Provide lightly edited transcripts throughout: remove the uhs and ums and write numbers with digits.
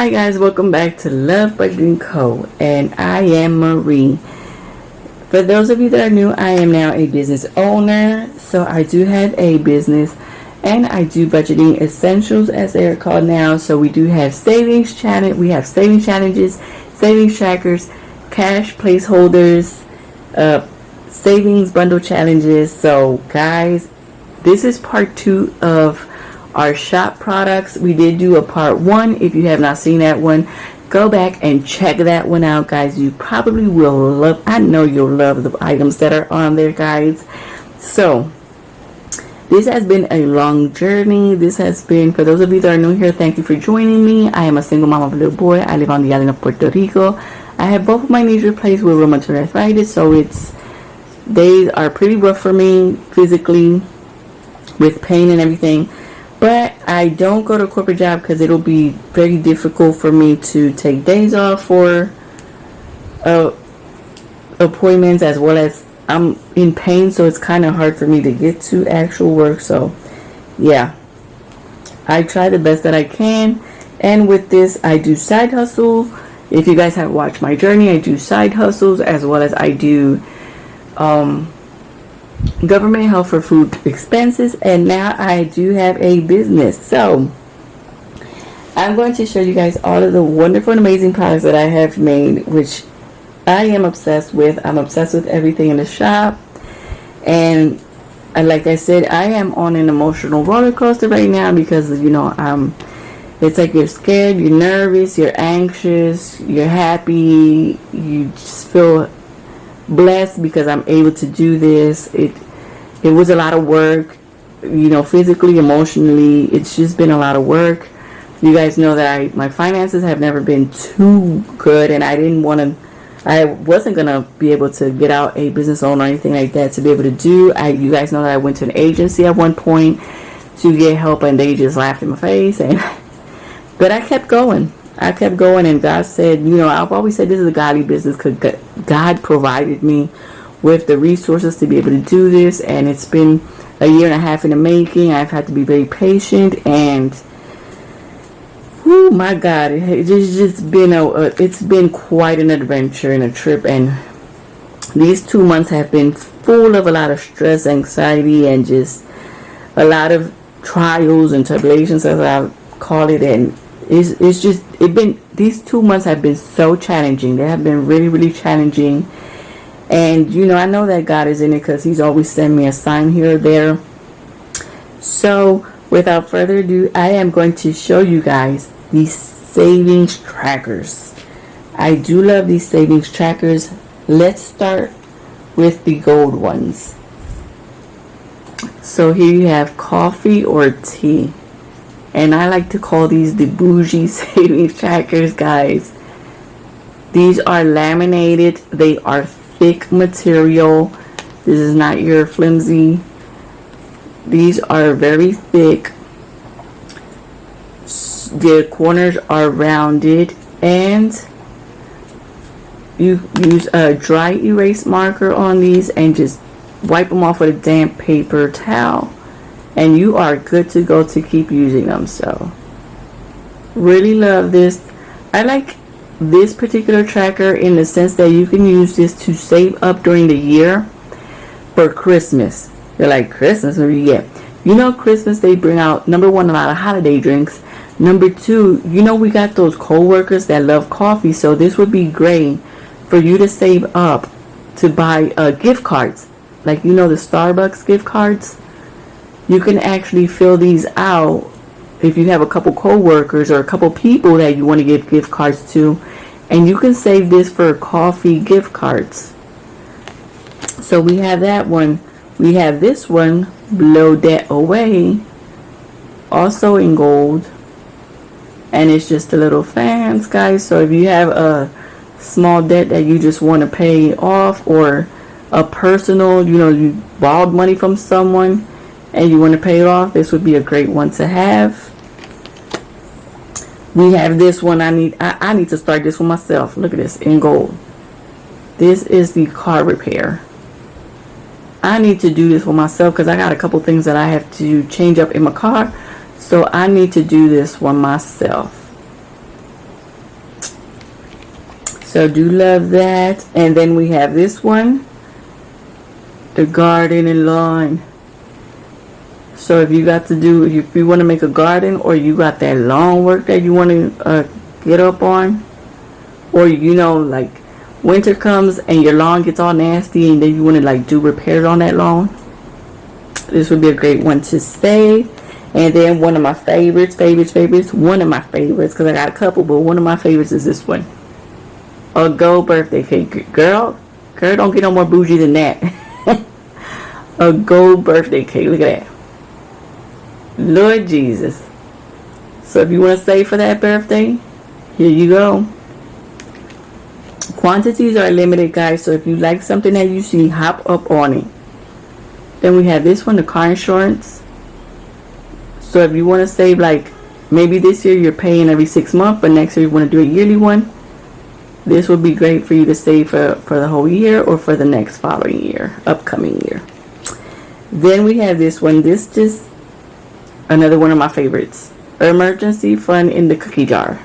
Hi guys, welcome back to Love Budgeting Co. And I am Marie. For those of you that are new, I am now a business owner. So I do have a business and I do budgeting essentials as they are called now. So we do have savings challenge, we have savings challenges, savings trackers, cash placeholders, savings bundle challenges. So guys, this is part 2 of our shop products. We did do a part 1. If you have not seen that one, go back and check that one out, guys. You probably will love, I know you'll love the items that are on there, guys. So this has been a long journey. This has been, for those of you that are new here, thank you for joining me. I am a single mom of a little boy. I live on the island of Puerto Rico. I have both of my knees replaced with rheumatoid arthritis, so they are pretty rough for me physically with pain and everything. But I don't go to a corporate job because it'll be very difficult for me to take days off for appointments, as well as I'm in pain, so it's kind of hard for me to get to actual work. So yeah, I try the best that I can. And with this, I do side hustle. If you guys have watched my journey, I do side hustles, as well as I do government help for food expenses, and now I do have a business. So I'm going to show you guys all of the wonderful and amazing products that I have made, which I am obsessed with. I'm obsessed with everything in the shop, and like I said, I am on an emotional roller coaster right now because it's like you're scared, you're nervous, you're anxious, you're happy, you just feel blessed because I'm able to do this. It was a lot of work, physically, emotionally. It's just been a lot of work. You guys know that my finances have never been too good, and I wasn't gonna be able to get out a business loan or anything like that to be able to do. You guys know that I went to an agency at one point to get help, and they just laughed in my face. But I kept going. And God said, I've always said this is a godly business because God provided me with the resources to be able to do this, and it's been a year and a half in the making. I've had to be very patient, and oh my God, it's been quite an adventure and a trip. And these 2 months have been full of a lot of stress, anxiety, and just a lot of trials and tribulations, as I call it. And these 2 months have been so challenging. They have been really, really challenging. And I know that God is in it because He's always sent me a sign here or there. So without further ado, I am going to show you guys these savings trackers. I do love these savings trackers. Let's start with the gold ones. So here you have coffee or tea. And I like to call these the bougie savings trackers, guys. These are laminated. They are thick material. This is not your flimsy. These are very thick. The corners are rounded, and you use a dry erase marker on these and just wipe them off with a damp paper towel, and you are good to go to keep using them. So really love this. I like this particular tracker in the sense that you can use this to save up during the year for Christmas. You're like, Christmas? What do you get? Christmas, they bring out, number one, a lot of holiday drinks. Number two, we got those co-workers that love coffee, so this would be great for you to save up to buy gift cards. Like, the Starbucks gift cards. You can actually fill these out if you have a couple co-workers or a couple people that you want to give gift cards to, and you can save this for coffee gift cards. So we have that one. We have this one, Blow Debt Away, also in gold, and it's just a little fans, guys. So if you have a small debt that you just want to pay off, or a personal, you borrowed money from someone and you want to pay it off, this would be a great one to have. We have this one. I need to start this one myself. Look at this in gold. This is the car repair. I need to do this for myself because I got a couple things that I have to change up in my car. So I need to do this one myself. So do love that. And then we have this one, the garden and lawn. So if you got to do, if you want to make a garden, or you got that lawn work that you want to get up on, or you know, like winter comes and your lawn gets all nasty and then you want to like do repairs on that lawn, this would be a great one to save. And then one of my favorites, one of my favorites, because I got a couple, but one of my favorites is this one, a gold birthday cake. Girl, don't get no more bougie than that. A gold birthday cake. Look at that. Lord Jesus. So if you want to save for that birthday, here you go. Quantities are limited, guys, so if you like something that you see, hop up on it. Then we have this one, the car insurance. So if you want to save, like maybe this year you're paying every 6 months, but next year you want to do a yearly one, this would be great for you to save for the whole year or for the next following year, upcoming year. Then we have this one. This just another one of my favorites. Emergency fund in the cookie jar.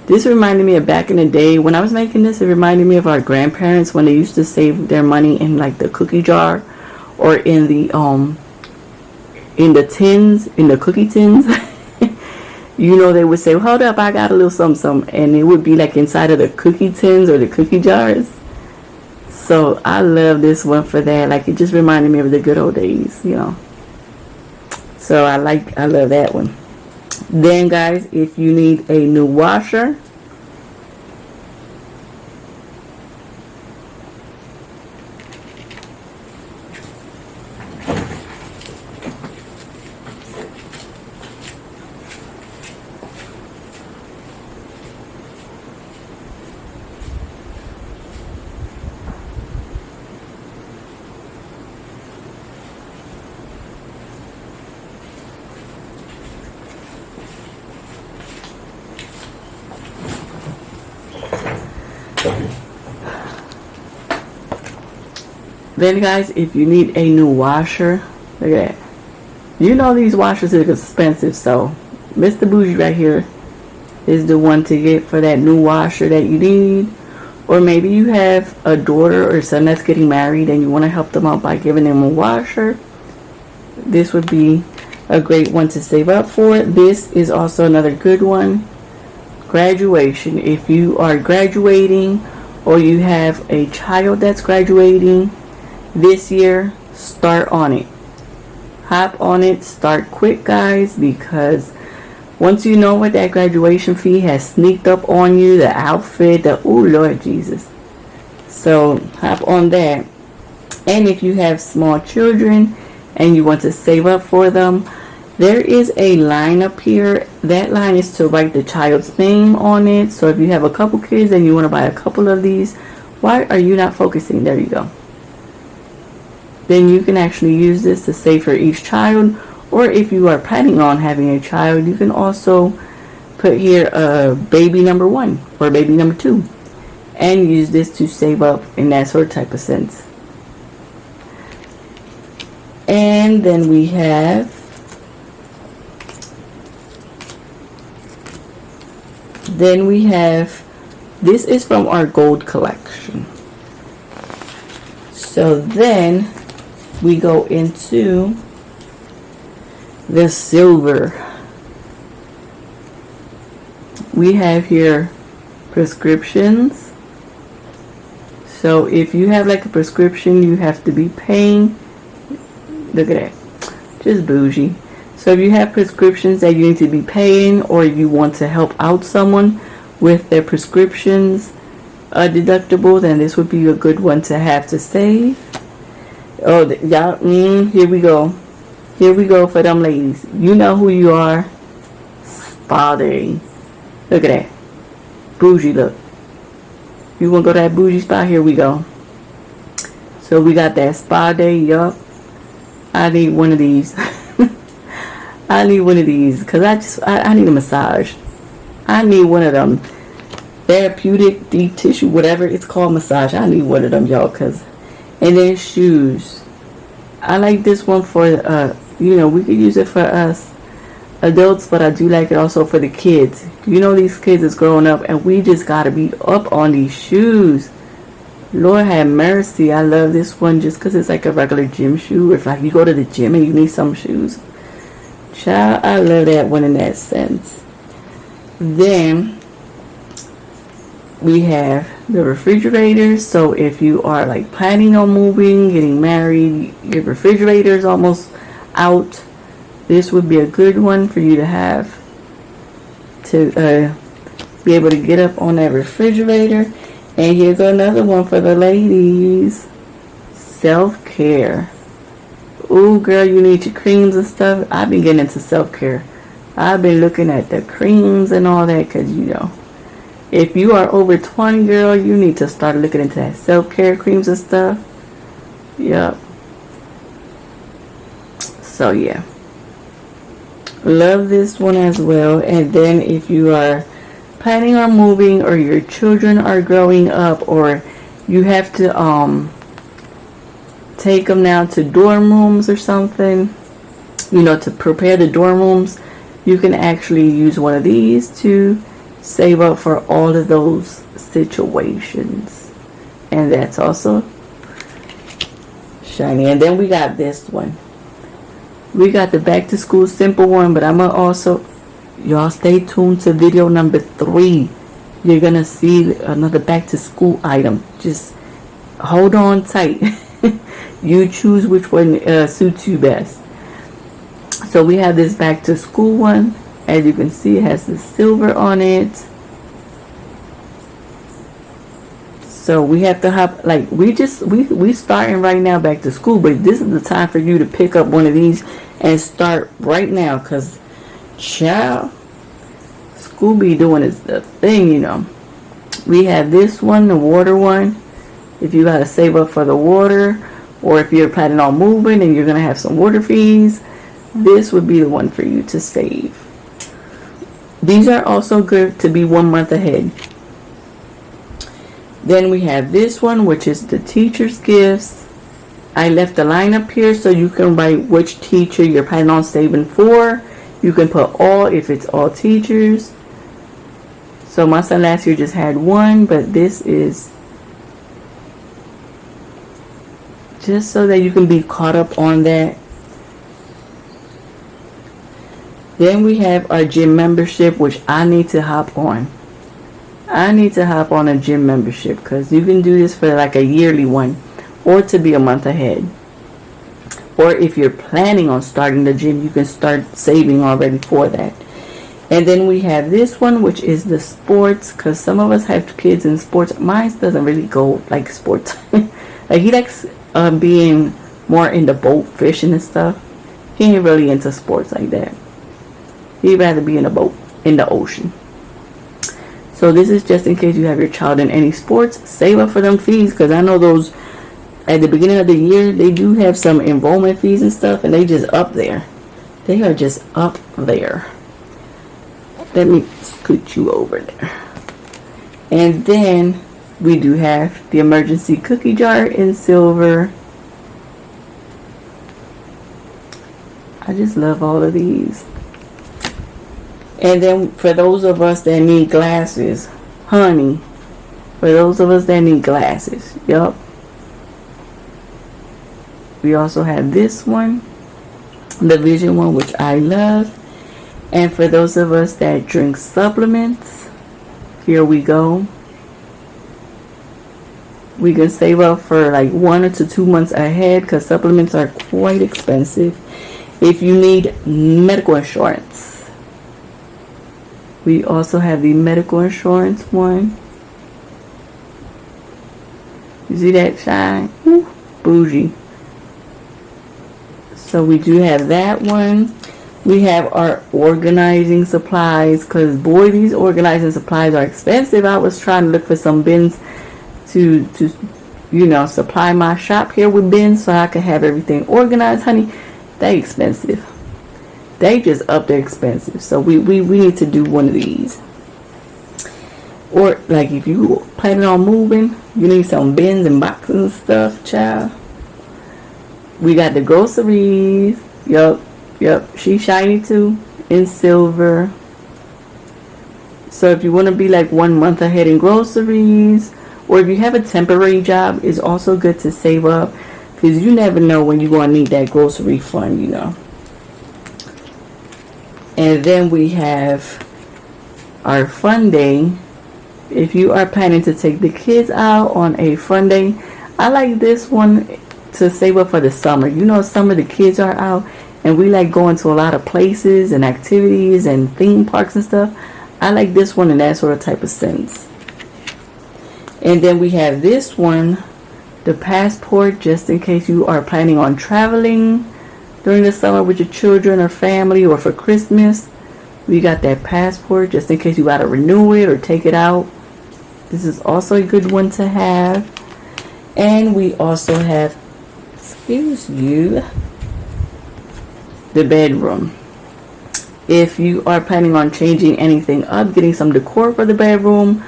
This reminded me of back in the day when I was making this. It reminded me of our grandparents when they used to save their money in like the cookie jar, or in the tins, in the cookie tins. You know, they would say, hold up, I got a little something, and it would be like inside of the cookie tins or the cookie jars. So I love this one for that. Like, it just reminded me of the good old days, you know. So I love that one. Then, guys, if you need a new washer, if you need a new washer, look at that. You know these washers are expensive, so Mr. Bougie right here is the one to get for that new washer that you need. Or maybe you have a daughter or son that's getting married and you want to help them out by giving them a washer. This would be a great one to save up for. This is also another good one. Graduation. If you are graduating or you have a child that's graduating this year, start on it. Hop on it. Start quick, guys, because once you know what that graduation fee has sneaked up on you, the outfit, oh Lord Jesus. So hop on that. And if you have small children and you want to save up for them, there is a line up here. That line is to write the child's name on it. So if you have a couple kids and you want to buy a couple of these, why are you not focusing? There you go. Then you can actually use this to save for each child. Or if you are planning on having a child, you can also put here baby number 1 or baby number 2 and use this to save up in that sort of type of sense. And then we have this is from our gold collection. So then we go into the silver. We have here prescriptions. So if you have like a prescription you have to be paying, look at that, just bougie. So if you have prescriptions that you need to be paying, or you want to help out someone with their prescriptions deductible, then this would be a good one to have to save. Oh, y'all, here we go. Here we go for them ladies. You know who you are. Spa day. Look at that. Bougie look. You want to go to that bougie spa? Here we go. So we got that spa day. Yup. I need one of these. I need one of these because I need a massage. I need one of them. Therapeutic, deep tissue, whatever it's called, massage. I need one of them, y'all. And then shoes. I like this one for, we could use it for us. adults, but I do like it also for the kids. You know, these kids is growing up, and we just gotta be up on these shoes. Lord have mercy. I love this one just because it's like a regular gym shoe. If like you go to the gym and you need some shoes, child, I love that one in that sense. Then we have the refrigerators. So if you are like planning on moving, getting married, your refrigerator is almost out, this would be a good one for you to have to be able to get up on that refrigerator. And here's another one for the ladies. Self-care. Ooh, girl, you need your creams and stuff. I've been getting into self-care. I've been looking at the creams and all that because, you know, if you are over 20, girl, you need to start looking into that self-care creams and stuff. Yep. So, yeah. Love this one as well. And then if you are planning on moving, or your children are growing up, or you have to take them now to dorm rooms or something, you know, to prepare the dorm rooms, you can actually use one of these to save up for all of those situations. And that's also shiny. And then we got this one. We got the back to school simple one, but I'm gonna also, y'all stay tuned to video number 3. You're gonna see another back to school item. Just hold on tight. You choose which one suits you best. So we have this back to school one. As you can see, it has the silver on it. So we have to hop, like, we starting right now back to school, but this is the time for you to pick up one of these and start right now, because child, school be doing is the thing, you know. We have this one, the water one. If you gotta save up for the water, or if you're planning on moving and you're gonna have some water fees, this would be the one for you to save. These are also good to be 1 month ahead. Then we have this one, which is the teacher's gifts. I left the line up here so you can write which teacher you're planning on saving for. You can put all if it's all teachers. So my son last year just had one, but this is just so that you can be caught up on that. Then we have our gym membership, which I need to hop on. I need to hop on a gym membership because you can do this for like a yearly one, or to be a month ahead. Or if you're planning on starting the gym, you can start saving already for that. And then we have this one, which is the sports, because some of us have kids in sports. Mine doesn't really go like sports. Like he likes being more into boat fishing and stuff. He ain't really into sports like that. He'd rather be in a boat in the ocean. So this is just in case you have your child in any sports. Save up for them fees, because I know those at the beginning of the year, they do have some enrollment fees and stuff, and they just up there. They are just up there. Let me scoot you over there. And then we do have the emergency cookie jar in silver. I just love all of these. And then for those of us that need glasses, honey, for those of us that need glasses, yup. We also have this one, the vision one, which I love. And for those of us that drink supplements, here we go. We can save up for like 1 to 2 months ahead, because supplements are quite expensive. If you need medical insurance, we also have the medical insurance one. You see that shine? Ooh, bougie. So we do have that one. We have our organizing supplies, because boy, these organizing supplies are expensive. I was trying to look for some bins to you know, supply my shop here with bins so I can have everything organized, honey. They expensive. They just up their expensive. So we need to do one of these. Or like if you planning on moving, you need some bins and boxes and stuff, child. We got the groceries. Yup. She's shiny too. in silver. So if you want to be like 1 month ahead in groceries, or if you have a temporary job, it's also good to save up, because you never know when you're going to need that grocery fund, you know. And then we have our fun day. If you are planning to take the kids out on a fun day, I like this one to save up for the summer. You know, summer the kids are out and we like going to a lot of places and activities and theme parks and stuff. I like this one in that sort of type of sense. And then we have this one, the passport, just in case you are planning on traveling during the summer with your children or family, or for Christmas. We got that passport just in case you got to renew it or take it out. This is also a good one to have. And we also have, excuse you, the bedroom. If you are planning on changing anything up, getting some decor for the bedroom,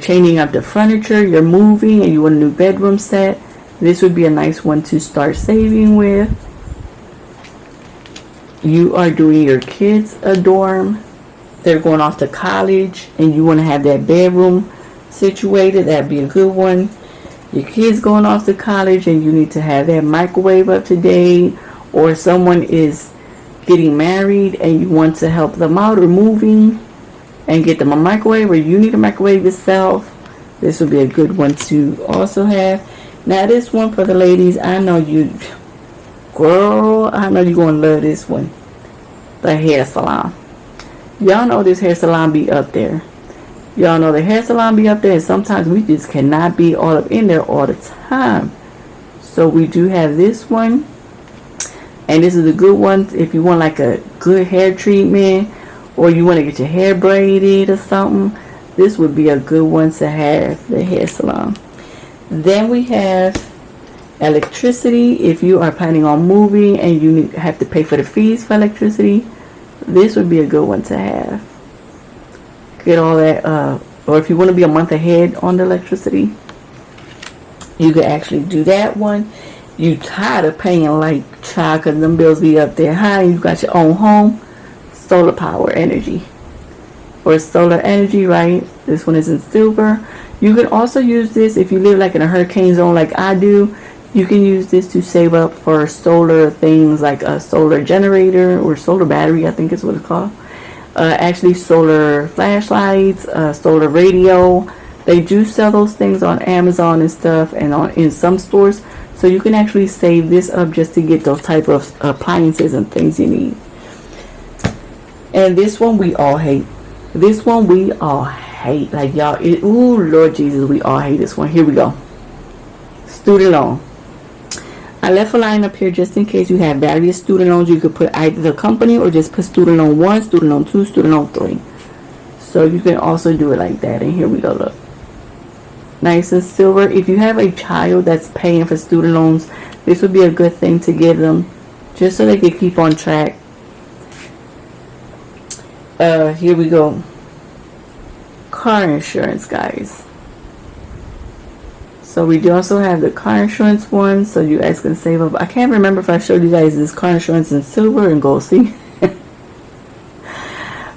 changing up the furniture, you're moving and you want a new bedroom set, this would be a nice one to start saving with. You are doing your kids a dorm, they're going off to college, and you want to have that bedroom situated, that'd be a good one. Your kids going off to college and you need to have that microwave up to date, or someone is getting married and you want to help them out or moving and get them a microwave, or you need a microwave yourself, this would be a good one to also have. Now this one for the ladies, I know you, girl, I know you're going to love this one. The hair salon. Y'all know this hair salon be up there. Y'all know the hair salon be up there, and sometimes we just cannot be all up in there all the time. So we do have this one. And this is a good one if you want like a good hair treatment, or you want to get your hair braided or something. This would be a good one to have, the hair salon. Then we have electricity. If you are planning on moving and you have to pay for the fees for electricity, this would be a good one to have. Get all that, or if you want to be a month ahead on the electricity, you could actually do that one. You tired of paying like child, because them bills be up there high, and you got your own home, solar power energy, or solar energy, right? This one is in silver. You can also use this if you live like in a hurricane zone like I do. You can use this to save up for solar things, like a solar generator or solar battery, I think is what it's called. Actually solar flashlights, solar radio. They do sell those things on Amazon and stuff, and in some stores. So you can actually save this up just to get those type of appliances and things you need. And this one we all hate. This one we all hate. Like y'all, ooh, Lord Jesus, we all hate this one. Here we go. Student loan. I left a line up here just in case you have various student loans. You could put either the company or just put student loan 1, student loan 2, student loan 3. So you can also do it like that. And here we go, look. Nice and silver. If you have a child that's paying for student loans, this would be a good thing to give them, just so they can keep on track. Here we go. Car insurance, guys. So we do also have the car insurance one, so you guys can save up. I can't remember if I showed you guys this car insurance in silver and gold. See?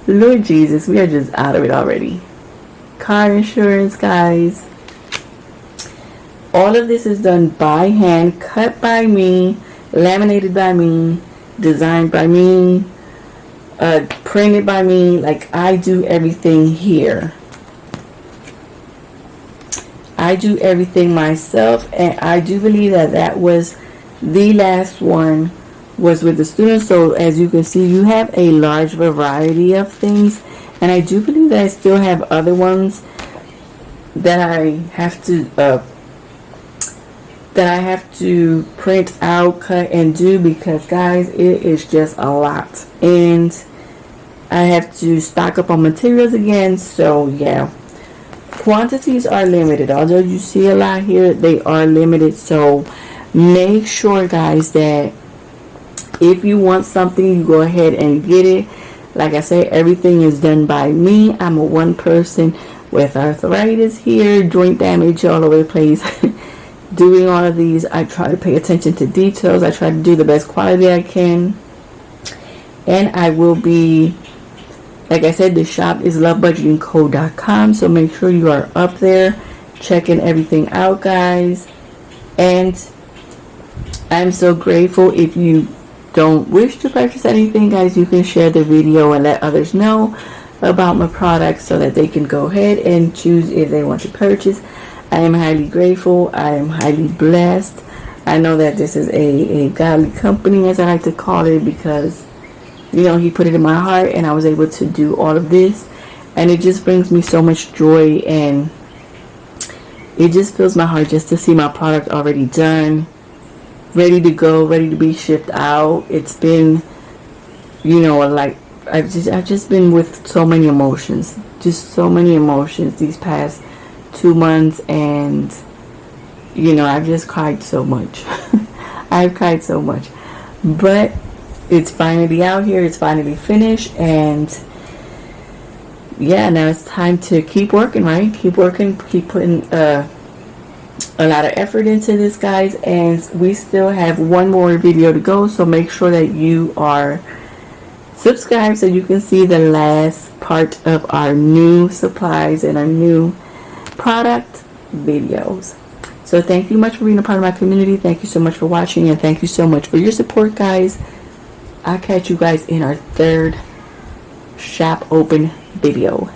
Lord Jesus, we are just out of it already. Car insurance, guys. All of this is done by hand, cut by me, laminated by me, designed by me, printed by me. Like, I do everything here. I do everything myself, and I do believe that that was the last one was with the students. So as you can see, you have a large variety of things, and I do believe that I still have other ones that I have to print out, cut, and do, because guys, it is just a lot, and I have to stock up on materials again. So yeah, quantities are limited. Although you see a lot here, they are limited. So make sure, guys, that if you want something, you go ahead and get it. Like I say, everything is done by me. I'm a one person with arthritis here, joint damage all over the place. Doing all of these, I try to pay attention to details. I try to do the best quality I can. And I will be, like I said, the shop is lovebudgetingco.com, so make sure you are up there checking everything out, guys. And I'm so grateful. If you don't wish to purchase anything, guys, you can share the video and let others know about my products so that they can go ahead and choose if they want to purchase. I am highly grateful. I am highly blessed. I know that this is a godly company, as I like to call it, because, you know, he put it in my heart and I was able to do all of this. And it just brings me so much joy, and it just fills my heart just to see my product already done, ready to go, ready to be shipped out. It's been, you know, like, I've just been with so many emotions, just so many emotions these past 2 months, and, you know, I've just cried so much. I've cried so much, but it's finally out here. It's finally finished, and yeah, now it's time to keep working, right? Keep working, keep putting a lot of effort into this, guys. And we still have one more video to go, so make sure that you are subscribed so you can see the last part of our new supplies and our new product videos. So thank you much for being a part of my community. Thank you so much for watching, and thank you so much for your support, guys. I'll catch you guys in our third shop open video.